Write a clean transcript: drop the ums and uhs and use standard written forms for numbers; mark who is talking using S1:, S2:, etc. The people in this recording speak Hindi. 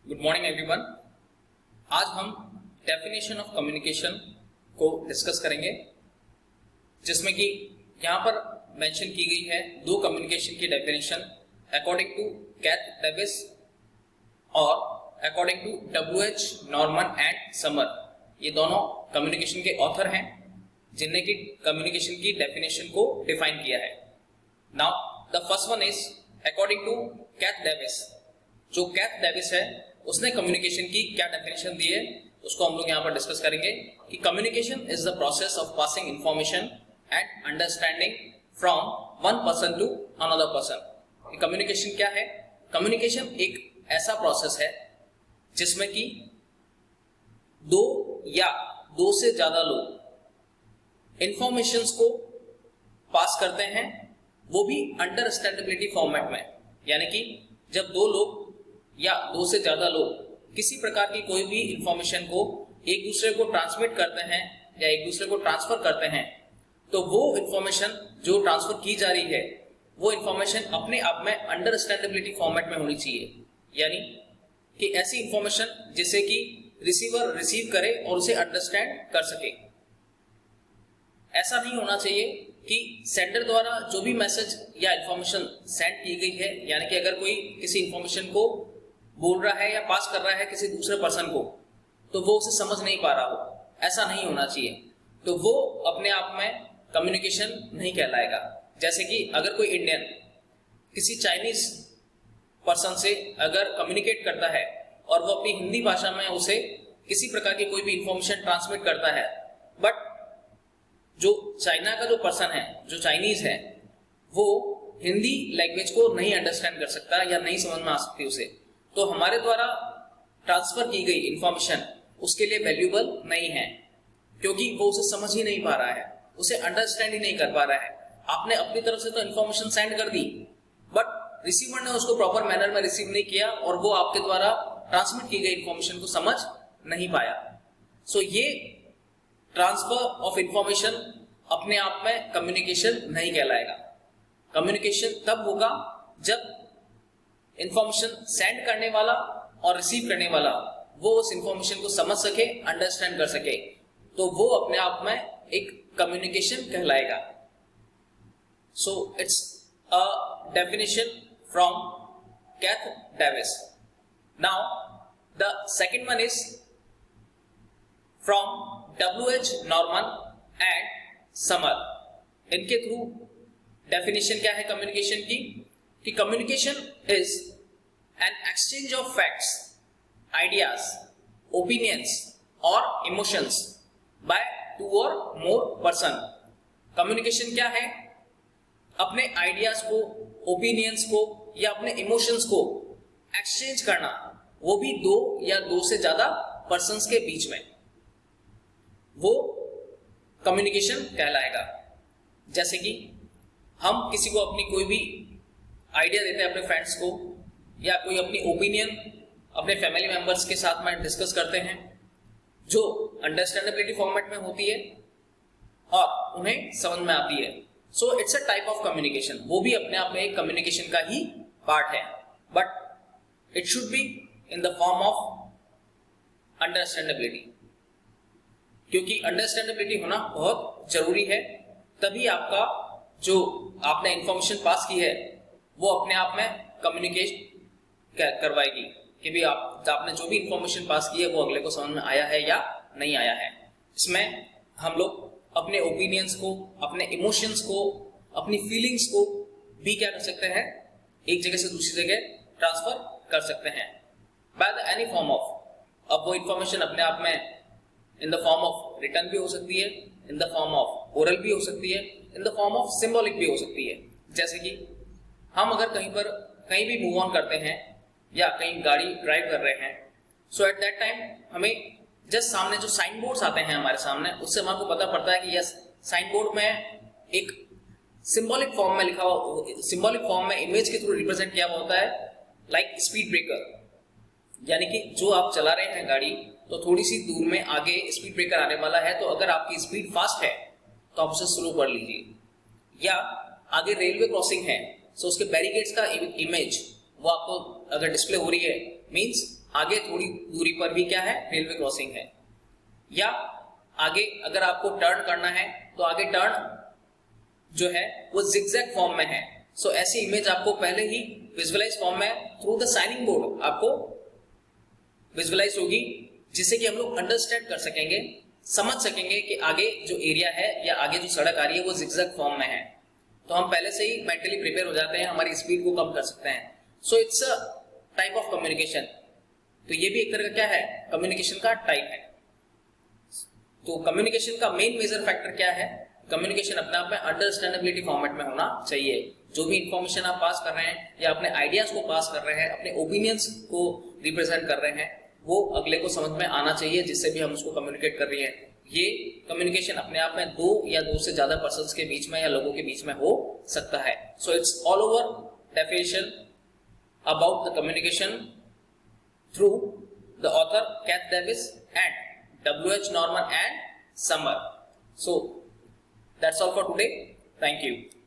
S1: Good morning everyone. आज हम डेफिनेशन ऑफ कम्युनिकेशन को डिस्कस करेंगे, जिसमें कि यहाँ पर मेंशन की गई है दो कम्युनिकेशन की definition according to Keith Davis और according to W H. Norman and Summer. ये दोनों कम्युनिकेशन के ऑथर हैं जिनने की कम्युनिकेशन की डेफिनेशन को डिफाइन किया है। Now the first one is according to Keith Davis. जो कैथ डेविस है उसने कम्युनिकेशन की क्या डेफिनेशन दी है उसको हम लोग यहाँ पर डिस्कस करेंगे कि communication is the process of passing information and understanding from one person to another person. Communication क्या है? कम्युनिकेशन एक ऐसा प्रोसेस है जिसमें कि दो या दो से ज्यादा लोग इंफॉर्मेशंस को पास करते हैं, वो भी अंडरस्टैंडेबिलिटी फॉर्मेट में। यानी कि जब दो लोग या दो से ज्यादा लोग किसी प्रकार की कोई भी इंफॉर्मेशन को एक दूसरे को ट्रांसमिट करते हैं या एक दूसरे को ट्रांसफर करते हैं, तो वो इंफॉर्मेशन जो ट्रांसफर की जा रही है वो इंफॉर्मेशन अपने आप में अंडरस्टैंडेबिलिटी फॉर्मेट में होनी चाहिए। यानी कि ऐसी इंफॉर्मेशन जिसे कि रिसीवर रिसीव करे और उसे अंडरस्टैंड कर सके। ऐसा नहीं होना चाहिए कि सेंडर द्वारा जो भी मैसेज या इंफॉर्मेशन सेंड की गई है, यानी कि अगर कोई किसी इंफॉर्मेशन को बोल रहा है या पास कर रहा है किसी दूसरे पर्सन को, तो वो उसे समझ नहीं पा रहा हो, ऐसा नहीं होना चाहिए। तो वो अपने आप में कम्युनिकेशन नहीं कहलाएगा। जैसे कि अगर कोई इंडियन किसी चाइनीज पर्सन से अगर कम्युनिकेट करता है और वो अपनी हिंदी भाषा में उसे किसी प्रकार की कोई भी इंफॉर्मेशन ट्रांसमिट करता है, बट जो चाइना का जो पर्सन है, जो चाइनीज है, वो हिंदी लैंग्वेज को नहीं अंडरस्टैंड कर सकता या नहीं समझ में आ सकती उसे, तो हमारे द्वारा ट्रांसफर की गई इंफॉर्मेशन उसके लिए वैल्यूएबल नहीं है, क्योंकि वो उसे समझ ही नहीं पा रहा है, उसे अंडरस्टैंड ही नहीं कर पा रहा है। आपने अपनी तरफ से तो इंफॉर्मेशन सेंड कर दी, बट रिसीवर ने उसको प्रॉपर मैनर में रिसीव नहीं किया और वो आपके द्वारा ट्रांसमिट की गई इंफॉर्मेशन को समझ नहीं पाया। सो ये ट्रांसफर ऑफ इंफॉर्मेशन अपने आप में कम्युनिकेशन नहीं कहलाएगा। कम्युनिकेशन तब होगा जब इंफॉर्मेशन सेंड करने वाला और रिसीव करने वाला वो उस इंफॉर्मेशन को समझ सके, अंडरस्टैंड कर सके, तो वो अपने आप में एक कम्युनिकेशन कहलाएगा। So it's a definition from Keith Davis. Now the second one is from W H. Norman and Summer. इनके थ्रू डेफिनेशन क्या है कम्युनिकेशन की कि communication is an exchange of facts, ideas, opinions और इमोशंस बाय टू और मोर पर्सन। कम्युनिकेशन क्या है? अपने आइडियाज को, ओपिनियंस को या अपने इमोशंस को एक्सचेंज करना, वो भी दो या दो से ज्यादा पर्सन्स के बीच में, वो कम्युनिकेशन कहलाएगा। जैसे कि हम किसी को अपनी कोई भी आइडिया देते हैं अपने फ्रेंड्स को, या कोई अपनी ओपिनियन अपने फैमिली मेंबर्स के साथ में डिस्कस करते हैं, जो अंडरस्टैंडेबिलिटी फॉर्मेट में होती है और उन्हें समझ में आती है। सो it's a type of communication. वो भी अपने आप में एक कम्युनिकेशन का ही पार्ट है, but it should be in the form of understandability, क्योंकि अंडरस्टैंडेबिलिटी होना बहुत जरूरी है। तभी आपका जो आपने इंफॉर्मेशन पास की है वो अपने आप में कम्युनिकेट करवाएगी कि भी आपने जो भी इंफॉर्मेशन पास की है वो अगले को समझ में आया है या नहीं आया है। इसमें हम लोग अपने ओपिनियंस को, अपने इमोशंस को, अपनी फीलिंग्स को भी क्या कर सकते हैं, एक जगह से दूसरी जगह ट्रांसफर कर सकते हैं by the any form of. अब वो इंफॉर्मेशन अपने आप में in the form of written भी हो सकती है, in the form of oral भी हो सकती है, in the form of symbolic भी हो सकती है। जैसे कि हम अगर कहीं भी मूव ऑन करते हैं या कहीं गाड़ी ड्राइव कर रहे हैं, सो एट दैट टाइम हमें जस्ट सामने जो साइन बोर्ड्स आते हैं हमारे सामने, उससे हमारे को पता पड़ता है कि यस, साइन बोर्ड में एक सिंबॉलिक फॉर्म में लिखा हुआ, सिंबॉलिक फॉर्म में इमेज के थ्रू रिप्रेजेंट किया हुआ होता है, लाइक स्पीड ब्रेकर। यानी कि जो आप चला रहे हैं गाड़ी, तो थोड़ी सी दूर में आगे स्पीड ब्रेकर आने वाला है, तो अगर आपकी स्पीड फास्ट है तो आप उसे स्लो कर लीजिए। या आगे रेलवे क्रॉसिंग है, सो उसके बैरिकेड्स का इमेज वो आपको अगर डिस्प्ले हो रही है, मींस आगे थोड़ी दूरी पर भी क्या है, रेलवे क्रॉसिंग है। या आगे अगर आपको टर्न करना है तो आगे टर्न जो है वो जिगजैग फॉर्म में है। सो ऐसी इमेज आपको पहले ही विजुअलाइज फॉर्म में थ्रू द साइनिंग बोर्ड आपको विजुअलाइज होगी, जिससे कि हम लोग अंडरस्टैंड कर सकेंगे, समझ सकेंगे कि आगे जो एरिया है या आगे जो सड़क आ रही है वो जिगजैग फॉर्म में है। तो हम पहले से ही मेंटली प्रिपेयर हो जाते हैं, हमारी स्पीड को कम कर सकते हैं। सो it's a type of communication. तो ये भी एक तरह का क्या है, कम्युनिकेशन का टाइप है। तो कम्युनिकेशन का मेन मेजर फैक्टर क्या है, कम्युनिकेशन अपने आप में अंडरस्टैंडेबिलिटी फॉर्मेट में होना चाहिए। जो भी इंफॉर्मेशन आप पास कर रहे हैं या अपने आइडियाज को पास कर रहे हैं, अपने ओपिनियंस को रिप्रेजेंट कर रहे हैं, वो अगले को समझ में आना चाहिए, जिससे भी हम उसको कम्युनिकेट कर रही है। ये कम्युनिकेशन अपने आप में दो या दो से ज्यादा पर्सन्स के बीच में या लोगों के बीच में हो सकता है। So it's all over definition about the communication through the author Kath Davis and W.H. Norman and Summer. So that's all for today. Thank you.